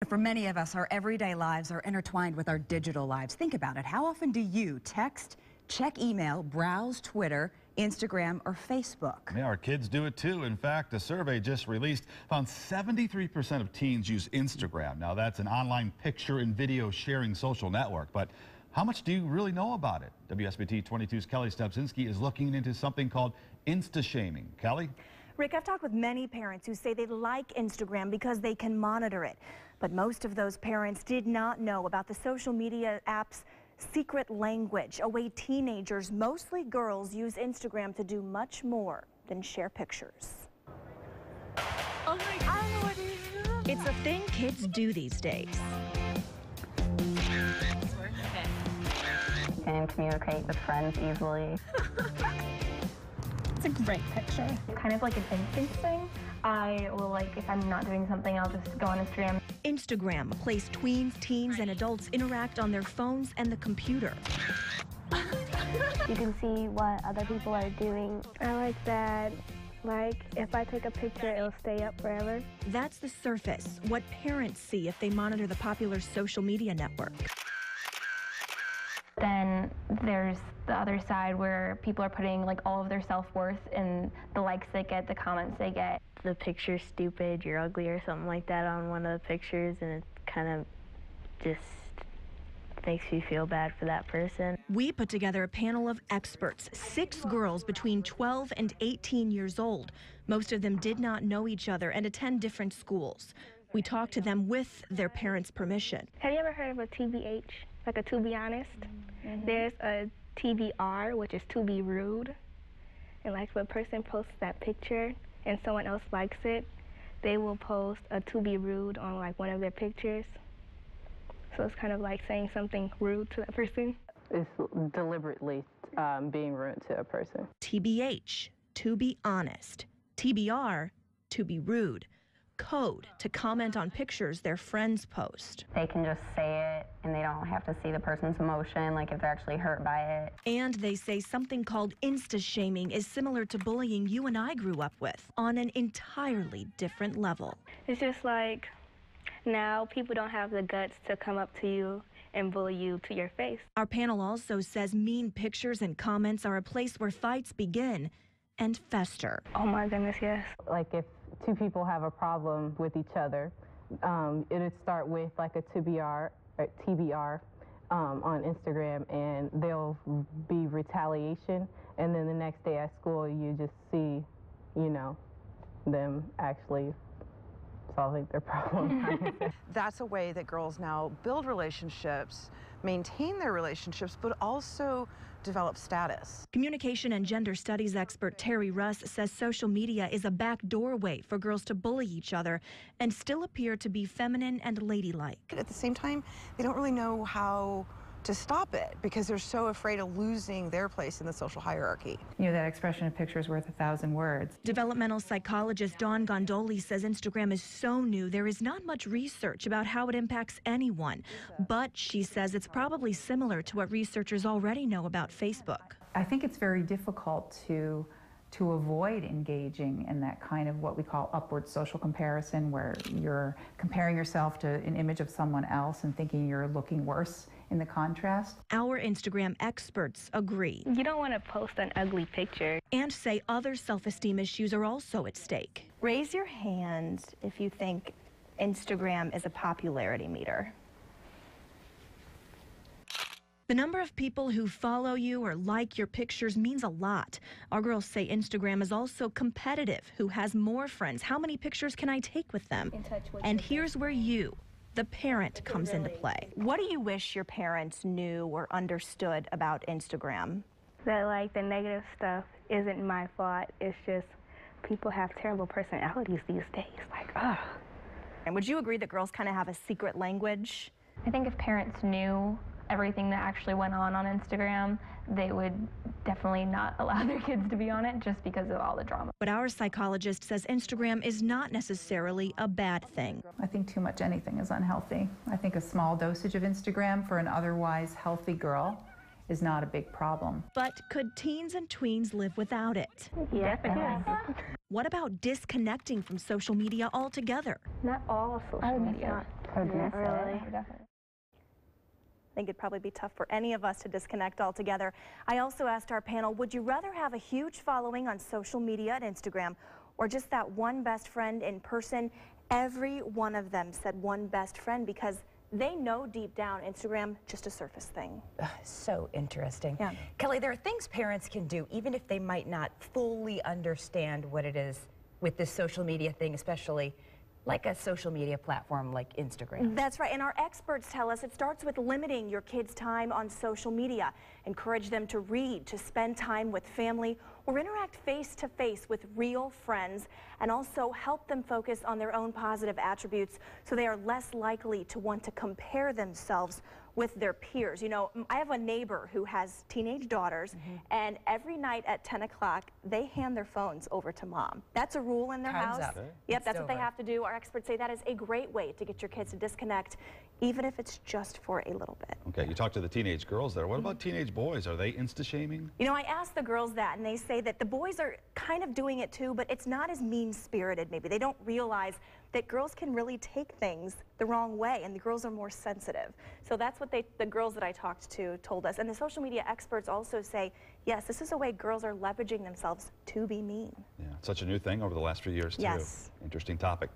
For many of us, our everyday lives are intertwined with our digital lives. Think about it. How often do you text, check email, browse Twitter, Instagram, or Facebook? Yeah, our kids do it too. In fact, a survey just released found 73% of teens use Instagram. Now, that's an online picture and video sharing social network, but how much do you really know about it? WSBT-22's Kelly Stepsinski is looking into something called Instashaming. Kelly? Rick, I've talked with many parents who say they like Instagram because they can monitor it. But most of those parents did not know about the social media app's secret language, a way teenagers, mostly girls, use Instagram to do much more than share pictures. Oh my God. I don't know what it is. It's a thing kids do these days. And communicate with friends easily. It's a great picture. Kind of like an instinct thing. I will, like, if I'm not doing something, I'll just go on Instagram. Instagram, a place tweens, teens, and adults interact on their phones and the computer. You can see what other people are doing. I like that. Like, if I take a picture, it'll stay up forever. That's the surface, what parents see if they monitor the popular social media network. Then there's the other side where people are putting like all of their self-worth in the likes they get, the comments they get. The picture's stupid, you're ugly or something like that on one of the pictures, and it kind of just makes me feel bad for that person. We put together a panel of experts, 6 girls between 12 and 18 years old. Most of them did not know each other and attend different schools. We talked to them with their parents' permission. Have you ever heard of a TBH, like a to be honest? There's a TBR, which is to be rude. And like if a person posts that picture and someone else likes it, they will post a to be rude on like one of their pictures. So it's kind of like saying something rude to that person. It's deliberately being rude to a person. TBH, to be honest. TBR, to be rude. Code, to comment on pictures their friends post. They can just say it and they don't have to see the person's emotion, like if they're actually hurt by it. And they say something called Instashaming is similar to bullying you and I grew up with, on an entirely different level. It's just like now people don't have the guts to come up to you and bully you to your face. Our panel also says mean pictures and comments are a place where fights begin and fester. Oh my goodness, yes. Like if 2 people have a problem with each other, it'd start with like a TBR on Instagram, and there'll be retaliation, and then the next day at school you just see, you know, them actually solving their problem. That's a way that girls now build relationships, maintain their relationships, but also develop status. Communication and gender studies expert Terry Russ says social media is a back doorway for girls to bully each other and still appear to be feminine and ladylike. At the same time, they don't really know how to stop it because they're so afraid of losing their place in the social hierarchy. You know, that expression, a picture is worth 1,000 words. Developmental psychologist Dawn Gondoli says Instagram is so new, there is not much research about how it impacts anyone. But she says it's probably similar to what researchers already know about Facebook. I think it's very difficult to avoid engaging in that kind of what we call upward social comparison, where you're comparing yourself to an image of someone else and thinking you're looking worse in the contrast. Our Instagram experts agree. You don't want to post an ugly picture. And say other self-esteem issues are also at stake. Raise your hand if you think Instagram is a popularity meter. The number of people who follow you or like your pictures means a lot. Our girls say Instagram is also competitive. Who has more friends? How many pictures can I take with them? And here's where you, the parent, comes into play. What do you wish your parents knew or understood about Instagram? That like the negative stuff isn't my fault. It's just people have terrible personalities these days. Like, ugh. And would you agree that girls kind of have a secret language? I think if parents knew everything that actually went on Instagram, they would definitely not allow their kids to be on it just because of all the drama. But our psychologist says Instagram is not necessarily a bad thing. I think too much anything is unhealthy. I think a small dosage of Instagram for an otherwise healthy girl is not a big problem. But could teens and tweens live without it? Yeah, What about disconnecting from social media altogether? Not all social media. Oh, do you Really? really? Definitely. I think it'd probably be tough for any of us to disconnect altogether. I also asked our panel, would you rather have a huge following on social media at Instagram or just that one best friend in person? Every one of them said one best friend because they know deep down Instagram just a surface thing. So interesting. Yeah. Kelly, there are things parents can do even if they might not fully understand what it is with this social media thing, especially like a social media platform like Instagram. That's right, and our experts tell us it starts with limiting your kids' time on social media. Encourage them to read, to spend time with family, or interact face-to-face with real friends, and also help them focus on their own positive attributes so they are less likely to want to compare themselves with their peers. You know, I have a neighbor who has teenage daughters, and every night at 10 o'clock, they hand their phones over to mom. That's a rule in their Time's house. up. Okay. Yep, It's that's what they over. have to do. Our experts say that is a great way to get your kids to disconnect, even if it's just for a little bit. Okay, you talked to the teenage girls there. What about teenage boys? Are they Instashaming? You know, I asked the girls that, and they say that the boys are kind of doing it too, but it's not as mean-spirited maybe. They don't realize that girls can really take things the wrong way, and the girls are more sensitive. So that's what the girls that I talked to told us. And the social media experts also say, yes, this is a way girls are leveraging themselves to be mean. Yeah, such a new thing over the last few years, too. Yes. Interesting topic.